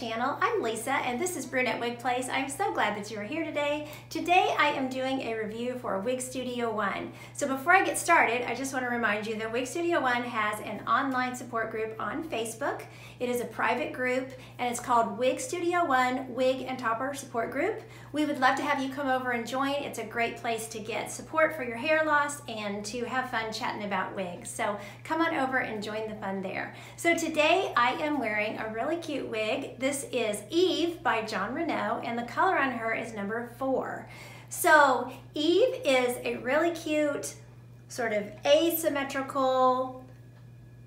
channel. I'm Lisa and this is Brunette Wig Place. I'm so glad that you are here today. Today I am doing a review for Wig Studio One. So before I get started, I just want to remind you that Wig Studio One has an online support group on Facebook. It is a private group and it's called Wig Studio One Wig and Topper Support Group. We would love to have you come over and join. It's a great place to get support for your hair loss and to have fun chatting about wigs. So come on over and join the fun there. So today I am wearing a really cute wig. This is Eve by Jon Renau and the color on her is number 4. So Eve is a really cute sort of asymmetrical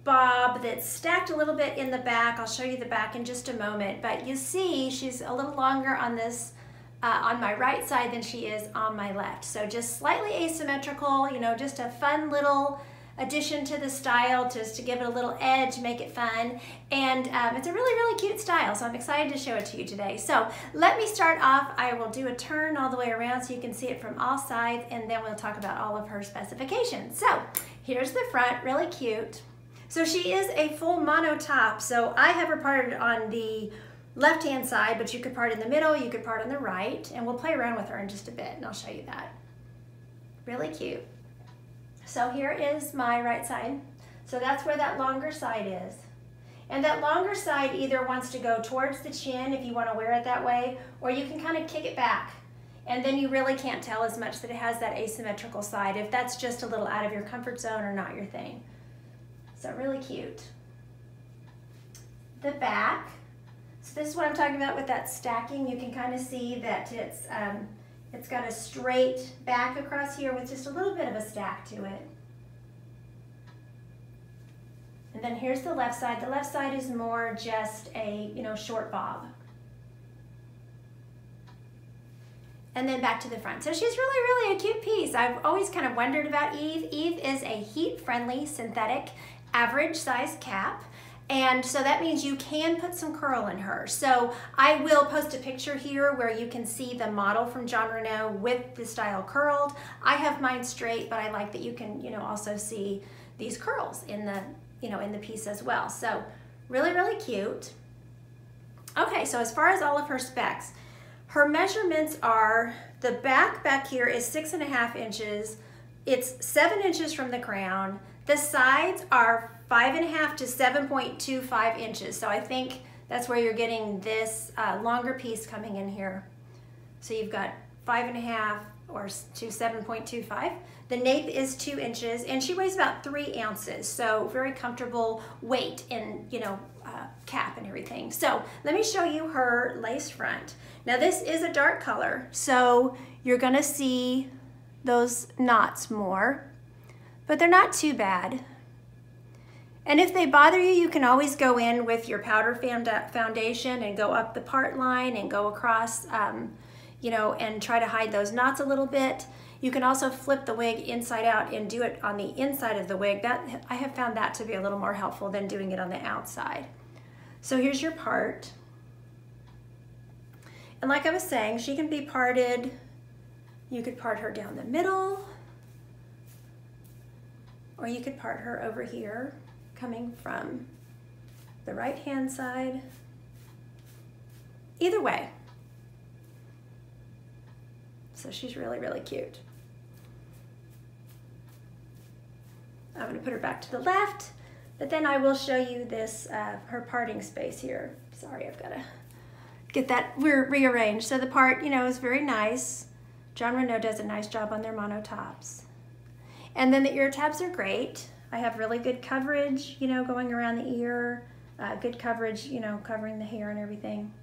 bob that's stacked a little bit in the back. I'll show you the back in just a moment, but you see she's a little longer on this on my right side than she is on my left. So just slightly asymmetrical, you know, just a fun little addition to the style just to give it a little edge, make it fun. And it's a really, really cute style, so I'm excited to show it to you today. So let me start off. I will do a turn all the way around so you can see it from all sides, and then we'll talk about all of her specifications. So here's the front, really cute. So she is a full mono top, so I have her parted on the left-hand side, but you could part in the middle, you could part on the right, and we'll play around with her in just a bit, and I'll show you that. Really cute. So here is my right side. So that's where that longer side is. And that longer side either wants to go towards the chin if you want to wear it that way, or you can kind of kick it back. And then you really can't tell as much that it has that asymmetrical side if that's just a little out of your comfort zone or not your thing. So really cute. The back. So this is what I'm talking about with that stacking. You can kind of see that it's got a straight back across here with just a little bit of a stack to it. And then here's the left side. The left side is more just a, you know, short bob. And then back to the front. So she's really, really a cute piece. I've always kind of wondered about Eve. Eve is a heat-friendly synthetic average size cap. And so that means you can put some curl in her. So I will post a picture here where you can see the model from Jon Renau with the style curled. I have mine straight, but I like that you can, you know, also see these curls in the, you know, in the piece as well. So really, really cute. Okay, so as far as all of her specs, her measurements are, the back here is 6.5 inches. It's 7 inches from the crown. The sides are 5.5 to 7.25 inches. So I think that's where you're getting this longer piece coming in here. So you've got 5.5 or to 7.25. The nape is 2 inches and she weighs about 3 ounces. So very comfortable weight in, you know, cap and everything. So let me show you her lace front. Now this is a dark color, so you're gonna see those knots more, but they're not too bad. And if they bother you, you can always go in with your powder foundation and go up the part line and go across, you know, and try to hide those knots a little bit. You can also flip the wig inside out and do it on the inside of the wig. That, I have found that to be a little more helpful than doing it on the outside. So here's your part. And like I was saying, she can be parted. You could part her down the middle, or you could part her over here, coming from the right-hand side. Either way. So she's really, really cute. I'm gonna put her back to the left, but then I will show you this, her parting space here. Sorry, I've gotta get that rearranged. So the part, you know, is very nice. Jon Renau does a nice job on their mono tops. And then the ear tabs are great. I have really good coverage, you know, going around the ear, good coverage, you know, covering the hair and everything.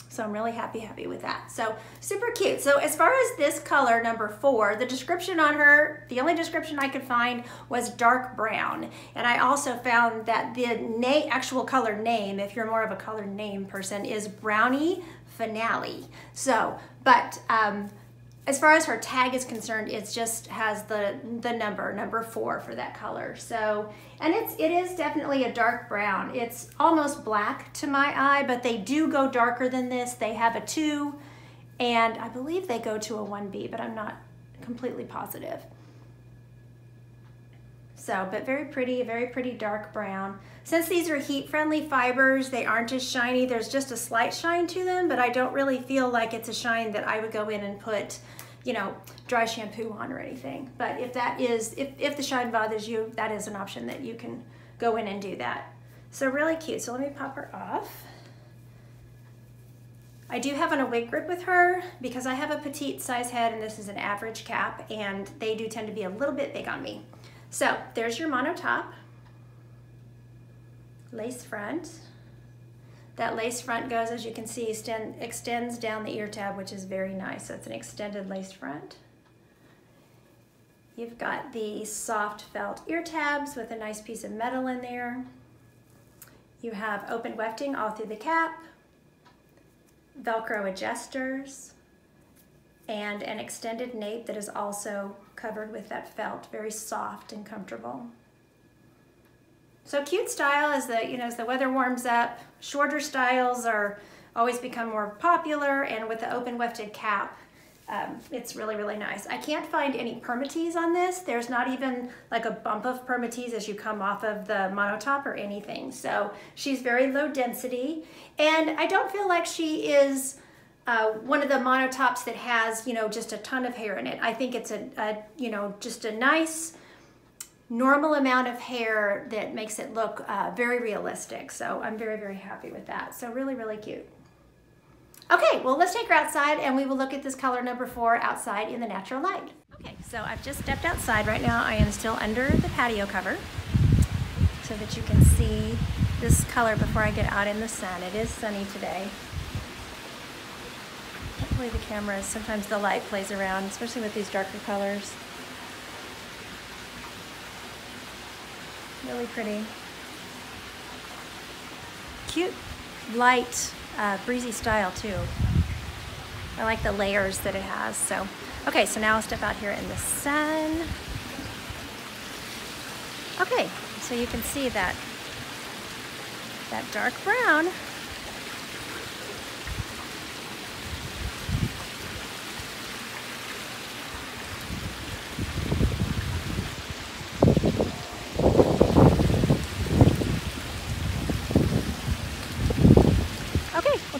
So I'm really happy with that. So super cute. So as far as this color, number 4, the description on her, the only description I could find was dark brown. And I also found that the actual color name, if you're more of a color name person, is Brownie Finale. So, but as far as her tag is concerned, it just has the number 4 for that color. So, and it is definitely a dark brown. It's almost black to my eye, but they do go darker than this. They have a 2, and I believe they go to a 1B, but I'm not completely positive. So, but very pretty, a very pretty dark brown. Since these are heat-friendly fibers, they aren't as shiny. There's just a slight shine to them, but I don't really feel like it's a shine that I would go in and put, you know, dry shampoo on or anything. But if that is, if the shine bothers you, that is an option that you can go in and do that. So really cute. So let me pop her off. I do have on a wig grip with her because I have a petite size head and this is an average cap, and they do tend to be a little bit big on me. So there's your mono top, lace front. That lace front goes, as you can see, extends down the ear tab, which is very nice. So it's an extended lace front. You've got the soft felt ear tabs with a nice piece of metal in there. You have open wefting all through the cap, Velcro adjusters, and an extended nape that is also covered with that felt, very soft and comfortable. So cute style as the, you know, as the weather warms up. Shorter styles are always become more popular, and with the open wefted cap, it's really, really nice. I can't find any permatease on this. There's not even like a bump of permatease as you come off of the monotop or anything. So she's very low density, and I don't feel like she is one of the monotops that has, you know, just a ton of hair in it. I think it's you know, just a nice, normal amount of hair that makes it look very realistic. So I'm very, very happy with that. So really, really cute. Okay, well, let's take her outside and we will look at this color number 4 outside in the natural light. Okay, so I've just stepped outside. Right now I am still under the patio cover so that you can see this color before I get out in the sun. It is sunny today. Hopefully the camera, sometimes the light plays around, especially with these darker colors. Really pretty. Cute, light, breezy style too. I like the layers that it has. So, okay, so now I'll step out here in the sun. Okay, so you can see that dark brown.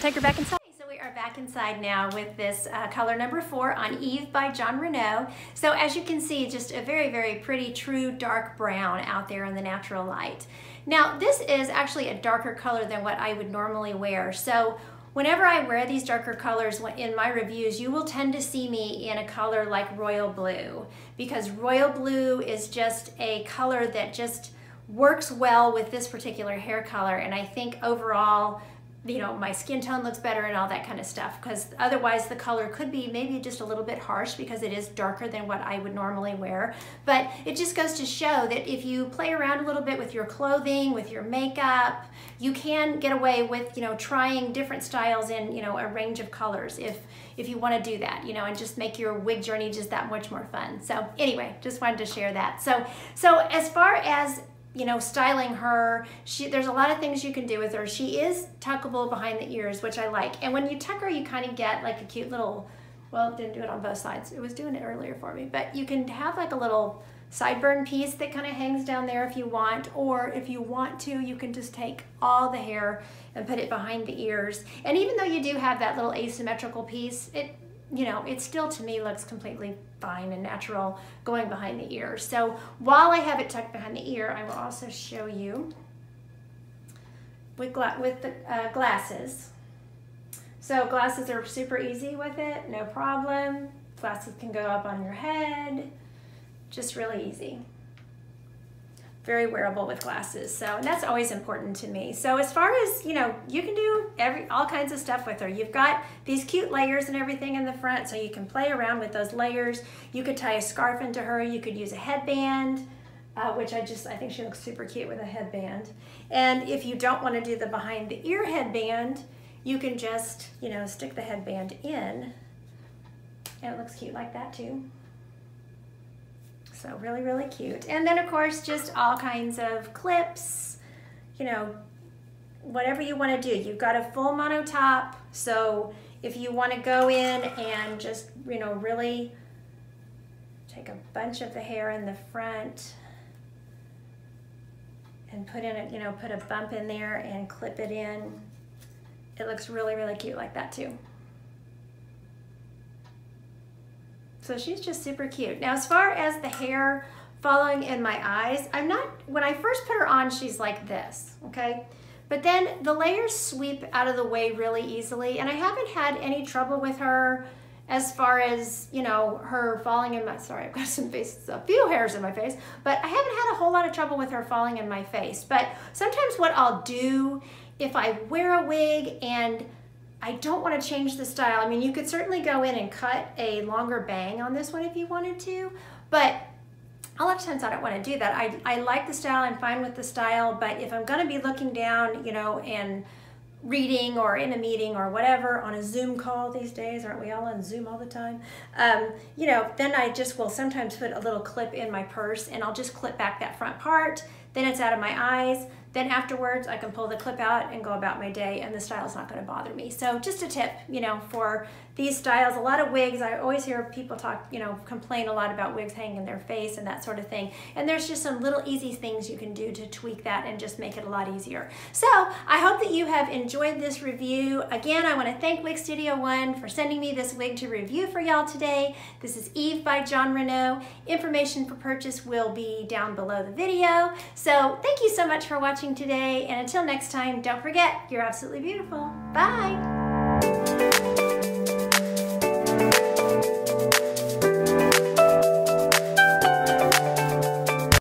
Take her back inside. So we are back inside now with this color number 4 on Eve by Jon Renau. So as you can see, just a very, very pretty, true dark brown out there in the natural light. Now this is actually a darker color than what I would normally wear. So whenever I wear these darker colors in my reviews, you will tend to see me in a color like royal blue, because royal blue is just a color that just works well with this particular hair color. And I think overall, you know, my skin tone looks better and all that kind of stuff, because otherwise the color could be maybe just a little bit harsh because it is darker than what I would normally wear. But it just goes to show that if you play around a little bit with your clothing, with your makeup, you can get away with, you know, trying different styles in, you know, a range of colors if you want to do that, you know, and just make your wig journey just that much more fun. So anyway, just wanted to share that. So as far as, you know, styling her, there's a lot of things you can do with her. She is tuckable behind the ears, which I like. And when you tuck her, you kind of get like a cute little, well, it didn't do it on both sides. It was doing it earlier for me. But you can have like a little sideburn piece that kind of hangs down there if you want. Or if you want to, you can just take all the hair and put it behind the ears. And even though you do have that little asymmetrical piece, it, you know, it still to me looks completely fine and natural going behind the ear. So while I have it tucked behind the ear, I will also show you with the glasses. So glasses are super easy with it, no problem. Glasses can go up on your head, just really easy. Very wearable with glasses, so and that's always important to me. So as far as, you know, you can do all kinds of stuff with her. You've got these cute layers and everything in the front, so you can play around with those layers. You could tie a scarf into her. You could use a headband, which I think she looks super cute with a headband. And if you don't want to do the behind the ear headband, you can just, you know, stick the headband in, and it looks cute like that too. So really, really cute. And then of course, just all kinds of clips, you know, whatever you want to do. You've got a full mono top. So if you want to go in and just, you know, really take a bunch of the hair in the front and put in a, put a bump in there and clip it in. It looks really, really cute like that too. So she's just super cute. Now, as far as the hair following in my eyes, when I first put her on, she's like this, okay? But then the layers sweep out of the way really easily, and I haven't had any trouble with her as far as, her falling in my, sorry, I've got a few hairs in my face, but I haven't had a whole lot of trouble with her falling in my face. But sometimes what I'll do, if I wear a wig and I don't want to change the style, I mean, you could certainly go in and cut a longer bang on this one if you wanted to, but a lot of times I don't want to do that. I like the style, I'm fine with the style, but if I'm going to be looking down, and reading or in a meeting or whatever on a Zoom call these days, aren't we all on Zoom all the time? Then I just will sometimes put a little clip in my purse and I'll just clip back that front part. Then it's out of my eyes. Then afterwards I can pull the clip out and go about my day and the style is not going to bother me. So just a tip, for these styles. A lot of wigs, I always hear people talk, complain a lot about wigs hanging in their face and that sort of thing. And there's just some little easy things you can do to tweak that and just make it a lot easier. So I hope that you have enjoyed this review. Again, I want to thank Wig Studio One for sending me this wig to review for y'all today. This is Eve by Jon Renau. Information for purchase will be down below the video. So thank you so much for watching today. And until next time, don't forget, you're absolutely beautiful. Bye.